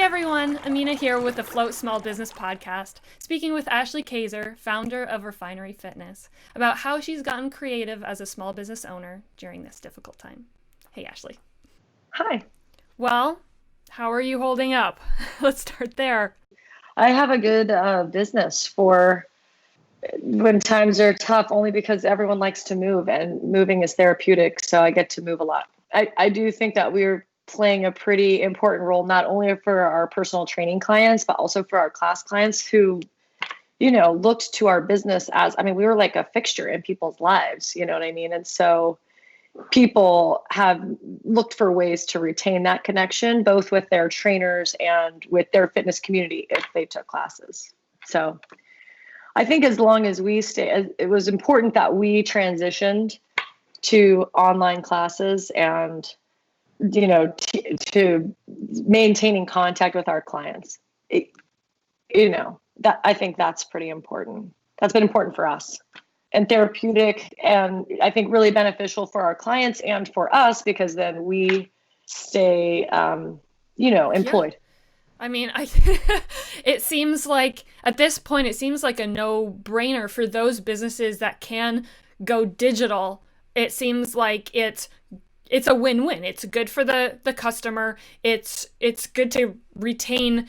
everyone, Amina here with the Float Small Business Podcast, speaking with Ashleigh Kayser, founder of Refinery Fitness, about how she's gotten creative as a small business owner during this difficult time. Hey, Ashleigh. Hi. Well, how are you holding up? Let's start there. I have a good business for when times are tough, only because everyone likes to move and moving is therapeutic. So I get to move a lot. I do think that we're playing a pretty important role, not only for our personal training clients, but also for our class clients who, looked to our business as, we were like a fixture in people's lives, you know what I mean? And so people have looked for ways to retain that connection, both with their trainers and with their fitness community if they took classes. So I think as long as we stay, it was important that we transitioned to online classes and, to maintaining contact with our clients. That I think that's pretty important. That's been important for us and therapeutic, and I think really beneficial for our clients and for us, because then we stay, employed. Yeah. It seems like at this point, it seems like a no-brainer for those businesses that can go digital. It seems like it's a win-win. It's good for the customer. It's good to retain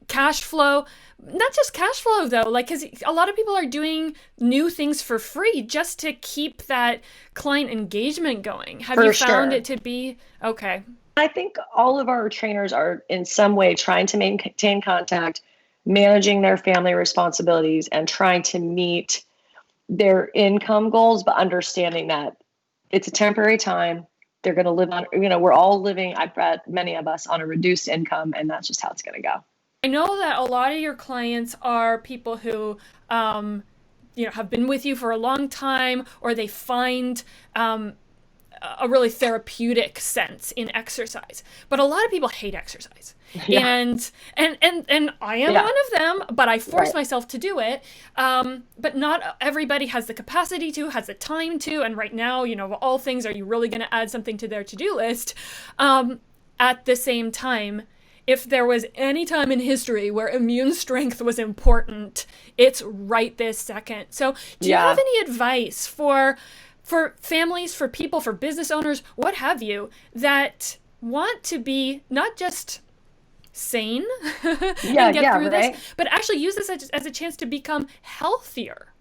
cash flow. Not just cash flow though, because a lot of people are doing new things for free just to keep that client engagement going. Have you found it to be okay? I think all of our trainers are in some way trying to maintain contact, managing their family responsibilities, and trying to meet their income goals, but understanding that it's a temporary time. They're going to live on, we're all living, I bet many of us, on a reduced income, and that's just how it's going to go. I know that a lot of your clients are people who, have been with you for a long time, or they find a really therapeutic sense in exercise. But a lot of people hate exercise. Yeah. And I am one of them, but I force myself to do it. But not everybody has the capacity to, has the time to, and right now, of all things, are you really going to add something to their to-do list? At the same time, if there was any time in history where immune strength was important, it's right this second. So do you have any advice for families, for people, for business owners, what have you, that want to be not just sane and get through this, but actually use this as a chance to become healthier?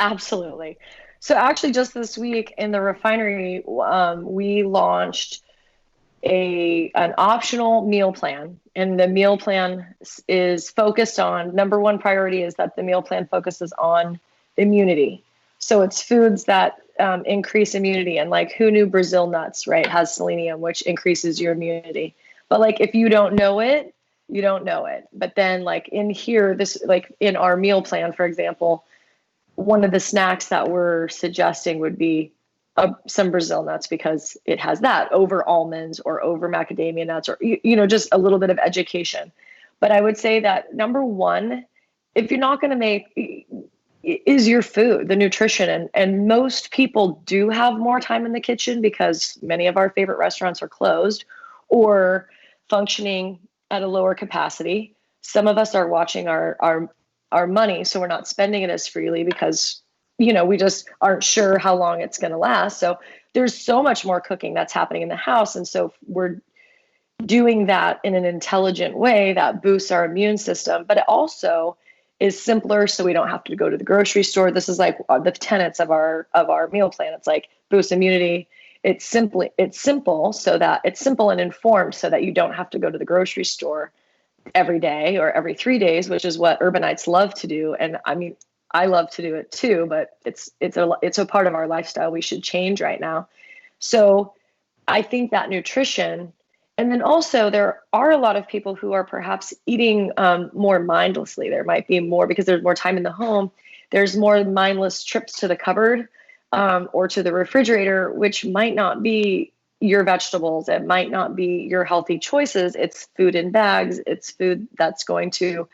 Absolutely. So actually just this week in the Refinery, we launched an optional meal plan, and the meal plan is focused on, number one priority is that the meal plan focuses on immunity. So it's foods that increase immunity, and who knew Brazil nuts, right, has selenium, which increases your immunity. But if you don't know it, you don't know it. But then in here, in our meal plan, for example, one of the snacks that we're suggesting would be some Brazil nuts, because it has that over almonds or over macadamia nuts, or, just a little bit of education. But I would say that number one, if you're not going to make, is your food, the nutrition. And most people do have more time in the kitchen because many of our favorite restaurants are closed or functioning at a lower capacity. Some of us are watching our money, so we're not spending it as freely because we just aren't sure how long it's going to last. So there's so much more cooking that's happening in the house. And so we're doing that in an intelligent way that boosts our immune system, but it also is simpler. So we don't have to go to the grocery store. This is the tenets of our meal plan. It's boost immunity. It's simple so that it's simple and informed so that you don't have to go to the grocery store every day or every 3 days, which is what urbanites love to do. And I love to do it too, but it's a part of our lifestyle we should change right now. So I think that nutrition, and then also there are a lot of people who are perhaps eating more mindlessly. There might be more because there's more time in the home. There's more mindless trips to the cupboard or to the refrigerator, which might not be your vegetables. It might not be your healthy choices. It's food in bags. It's food that's going to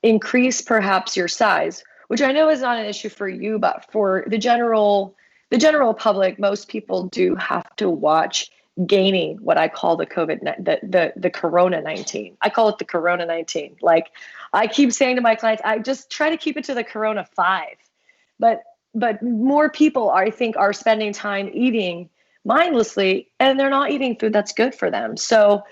increase perhaps your size, which I know is not an issue for you, but for the general public, most people do have to watch gaining what I call the the Corona 19. I call it the Corona 19. Like I keep saying to my clients, I just try to keep it to the Corona 5. But more people I think are spending time eating mindlessly, and they're not eating food that's good for them. So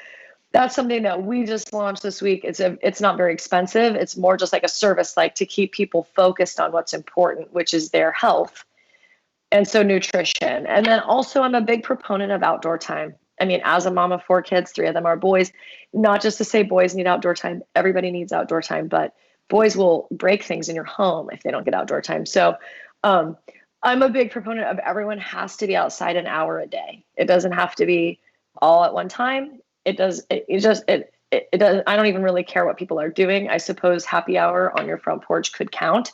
that's something that we just launched this week. It's not very expensive. It's more just like a service, like to keep people focused on what's important, which is their health. And so nutrition. And then also I'm a big proponent of outdoor time. I mean, as a mom of 4 kids, 3 of them are boys, not just to say boys need outdoor time. Everybody needs outdoor time, but boys will break things in your home if they don't get outdoor time. So I'm a big proponent of everyone has to be outside an hour a day. It doesn't have to be all at one time. It does. It just, it does. I don't even really care what people are doing. I suppose happy hour on your front porch could count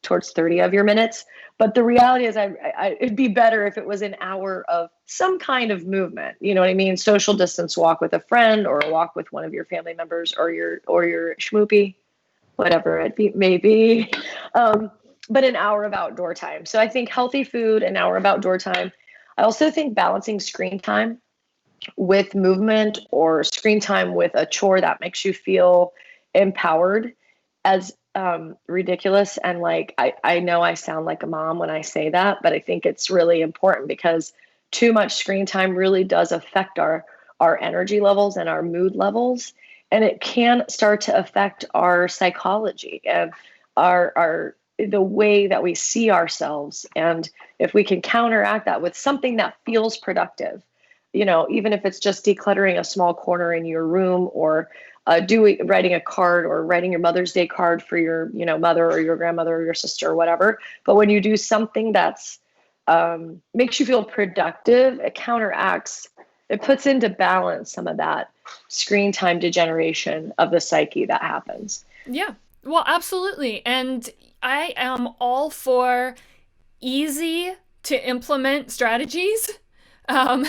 towards 30 of your minutes. But the reality is it'd be better if it was an hour of some kind of movement. You know what I mean? Social distance walk with a friend, or a walk with one of your family members, or your schmoopy, whatever may be. But an hour of outdoor time. So I think healthy food, an hour of outdoor time. I also think balancing screen time with movement, or screen time with a chore that makes you feel empowered, as ridiculous. And like, I know I sound like a mom when I say that, but I think it's really important, because too much screen time really does affect our energy levels and our mood levels. And it can start to affect our psychology and the way that we see ourselves. And if we can counteract that with something that feels productive, even if it's just decluttering a small corner in your room, or writing a card, or writing your Mother's Day card for your, mother or your grandmother or your sister or whatever. But when you do something that's makes you feel productive, it puts into balance some of that screen time degeneration of the psyche that happens. Yeah, well, absolutely. And I am all for easy to implement strategies. Um,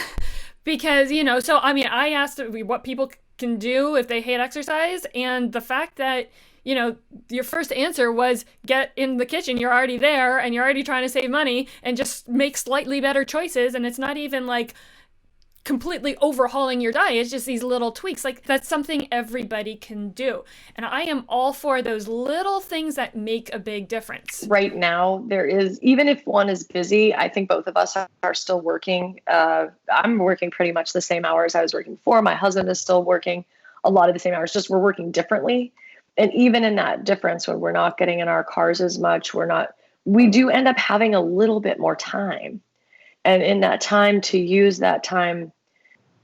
because, so I mean, I asked what people can do if they hate exercise, and the fact that, your first answer was get in the kitchen. You're already there, and you're already trying to save money, and just make slightly better choices. And it's not even like completely overhauling your diet. It's just these little tweaks. Like, that's something everybody can do. And I am all for those little things that make a big difference. Right now, there is, even if one is busy, I think both of us are still working. I'm working pretty much the same hours I was working before. My husband is still working a lot of the same hours, just we're working differently. And even in that difference, when we're not getting in our cars as much, we do end up having a little bit more time. And in that time, to use that time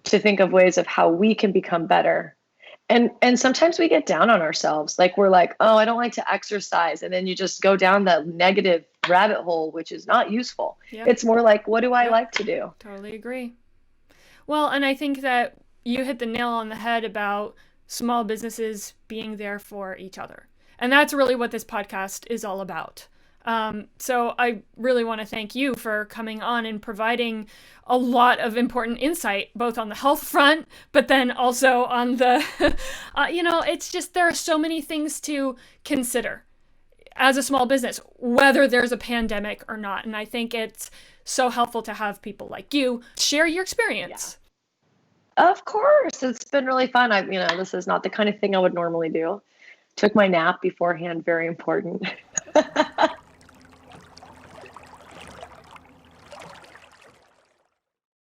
to think of ways of how we can become better. And sometimes we get down on ourselves. Like, we're like, oh, I don't like to exercise. And then you just go down that negative rabbit hole, which is not useful. Yep. It's more like, what do I like to do? Totally agree. Well, and I think that you hit the nail on the head about small businesses being there for each other. And that's really what this podcast is all about. So I really want to thank you for coming on and providing a lot of important insight, both on the health front, but then also on the, it's just, there are so many things to consider as a small business, whether there's a pandemic or not. And I think it's so helpful to have people like you share your experience. Yeah. Of course. It's been really fun. This is not the kind of thing I would normally do. Took my nap beforehand. Very important.